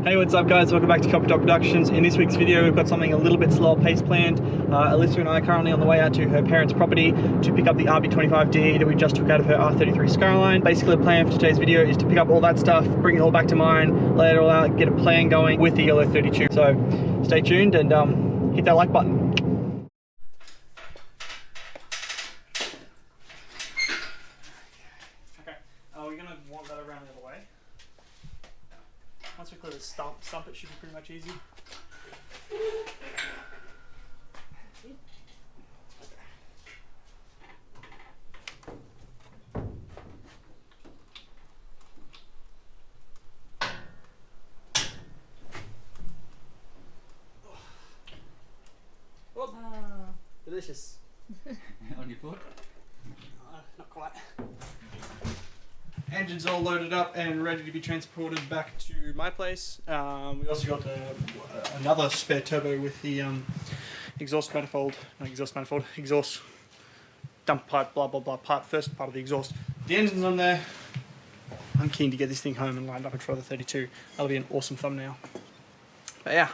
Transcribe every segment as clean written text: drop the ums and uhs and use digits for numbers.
Hey, what's up guys? Welcome back to Copper Dot Productions. In this week's video we've got something a little bit slower pace planned. Alyssa and I are currently on the way out to her parents' property to pick up the R32 DRIFT that we just took out of her R32 Skyline. Basically the plan for today's video is to pick up all that stuff, bring it all back to mine, lay it all out, get a plan going with the R32. So stay tuned and hit that like button. Okay, we're going to want that around the other way. Once we clear the stump, it should be pretty much easy. Delicious. On your foot? Not quite. Engine's all loaded up and ready to be transported back to my place. We also got another spare turbo with the exhaust dump pipe, blah blah blah first part of the exhaust. The engine's on there. I'm keen to get this thing home and lined up in front of the 32. That'll be an awesome thumbnail. But yeah,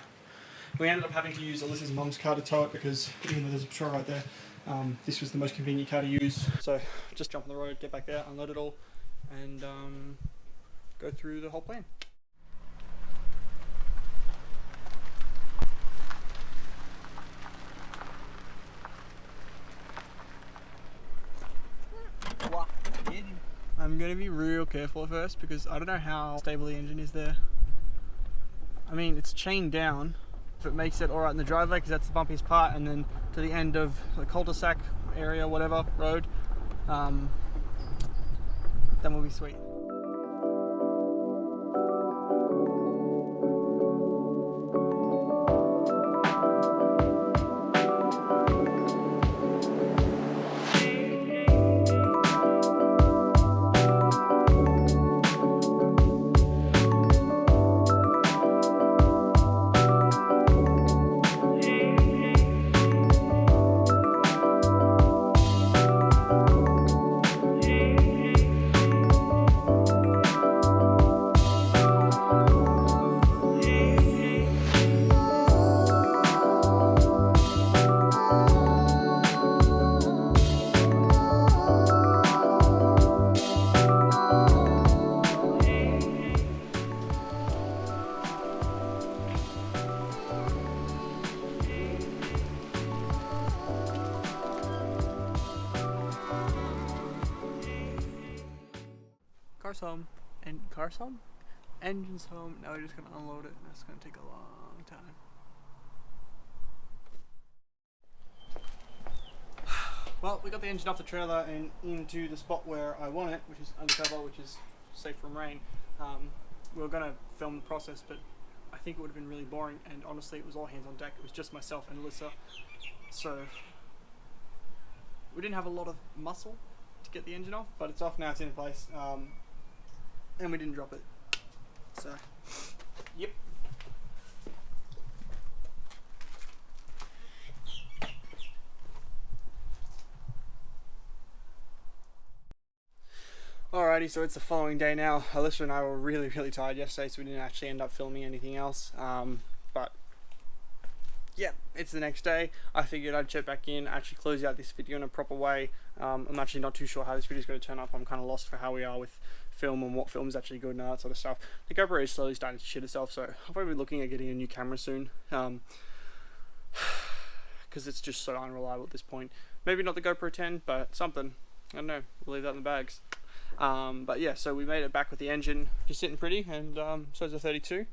we ended up having to use Alyssa's mum's car to tow it because even though there's a patrol right there, this was the most convenient car to use. So just jump on the road, get back there, unload it all, and go through the whole plan. I'm going to be real careful at first because I don't know how stable the engine is there. I mean, it's chained down. If it makes it alright in the driveway, because that's the bumpiest part, and then to the end of the cul-de-sac area, whatever, road, then we'll be sweet. Car's home, engine's home. Now we're just gonna unload it, and that's gonna take a long time. Well, we got the engine off the trailer and into the spot where I want it, which is undercover, which is safe from rain. We were gonna film the process, but I think it would have been really boring, and honestly it was all hands on deck. It was just myself and Alyssa, so we didn't have a lot of muscle to get the engine off, but it's off now, it's in place. And we didn't drop it. So, yep. Alrighty, so it's the following day now. Alyssa and I were really tired yesterday, so we didn't actually end up filming anything else. But yeah, it's the next day. I figured I'd check back in, actually close out this video in a proper way. I'm actually not too sure how this video is going to turn up. I'm kind of lost for how we are with film and what film is actually good and all that sort of stuff. The GoPro is slowly starting to shit itself, so I'll probably be looking at getting a new camera soon, because it's just so unreliable at this point. Maybe not the GoPro 10, but something. I don't know, we'll leave that in the bags. But yeah, so we made it back with the engine just sitting pretty, and so is the 32.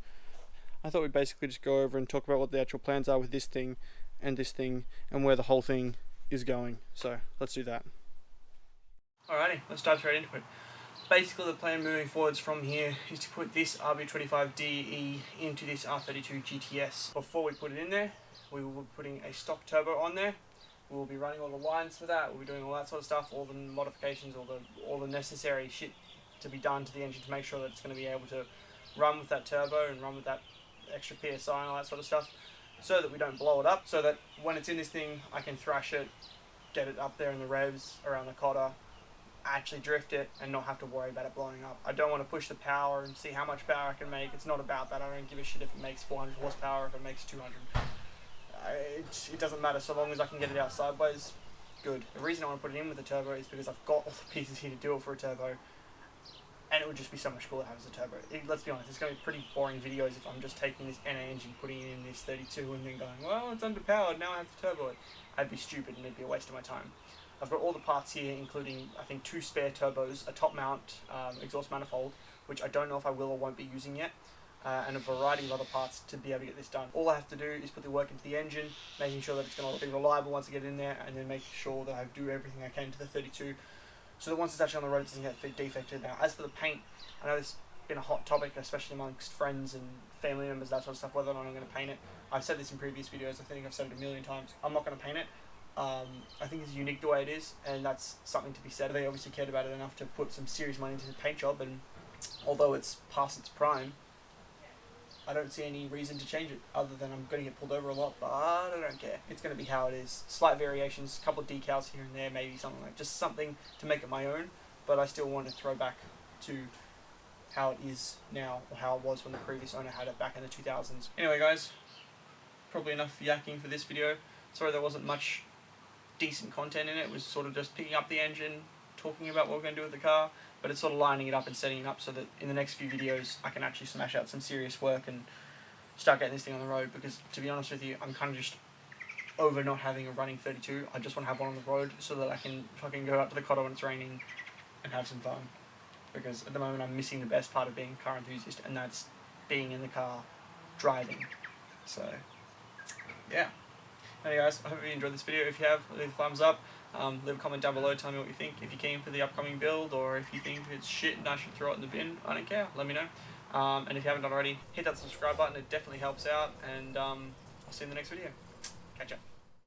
I thought we'd basically just go over and talk about what the actual plans are with this thing and where the whole thing is going. So let's do that. Alrighty, let's dive straight into it. Basically the plan moving forwards from here is to put this RB25DE into this R32 GTS. Before we put it in there, we will be putting a stock turbo on there. We will be running all the lines for that, we'll be doing all that sort of stuff, all the modifications, all the necessary shit to be done to the engine to make sure that it's going to be able to run with that turbo and run with that extra PSI and all that sort of stuff, so that we don't blow it up, so that when it's in this thing I can thrash it, get it up there in the revs around the cotter, actually drift it and not have to worry about it blowing up. I don't want to push the power and see how much power I can make. It's not about that. I don't give a shit if it makes 400 horsepower, if it makes 200. It doesn't matter so long as I can get it out sideways. Good. The reason I want to put it in with a turbo is because I've got all the pieces here to do it for a turbo, and it would just be so much cooler to have as a turbo. Let's be honest, it's going to be pretty boring videos if I'm just taking this NA engine, putting it in this 32 and then going, well, it's underpowered, now I have to turbo it. I'd be stupid and it'd be a waste of my time. I've got all the parts here, including, I think, 2 spare turbos, a top mount exhaust manifold, which I don't know if I will or won't be using yet, and a variety of other parts to be able to get this done. All I have to do is put the work into the engine, making sure that it's going to be reliable once I get in there, and then make sure that I do everything I can to the 32, so that once it's actually on the road, it doesn't get defected. Now, as for the paint, I know this has been a hot topic, especially amongst friends and family members, that sort of stuff, whether or not I'm going to paint it. I've said this in previous videos, I think I've said it a million times. I'm not going to paint it. I think it's unique the way it is, and that's something to be said. They obviously cared about it enough to put some serious money into the paint job, and although it's past its prime, I don't see any reason to change it, other than I'm going to get pulled over a lot, but I don't care. It's going to be how it is. Slight variations, a couple of decals here and there, maybe something like just something to make it my own, but I still want to throw back to how it is now, or how it was when the previous owner had it back in the 2000s. Anyway guys, probably enough yakking for this video. Sorry there wasn't much decent content in it. It was sort of just picking up the engine, talking about what we're going to do with the car, but it's sort of lining it up and setting it up so that in the next few videos I can actually smash out some serious work and start getting this thing on the road, because to be honest with you, I'm kind of just over not having a running 32. I just want to have one on the road so that I can fucking go out to the Cotto when it's raining and have some fun, because at the moment I'm missing the best part of being a car enthusiast, and that's being in the car driving. So yeah. Anyway guys, I hope you enjoyed this video. If you have, leave a thumbs up, leave a comment down below, tell me what you think. If you're keen for the upcoming build, or if you think it's shit and I should throw it in the bin, I don't care, let me know. And if you haven't done already, hit that subscribe button, it definitely helps out, and I'll see you in the next video. Catch ya.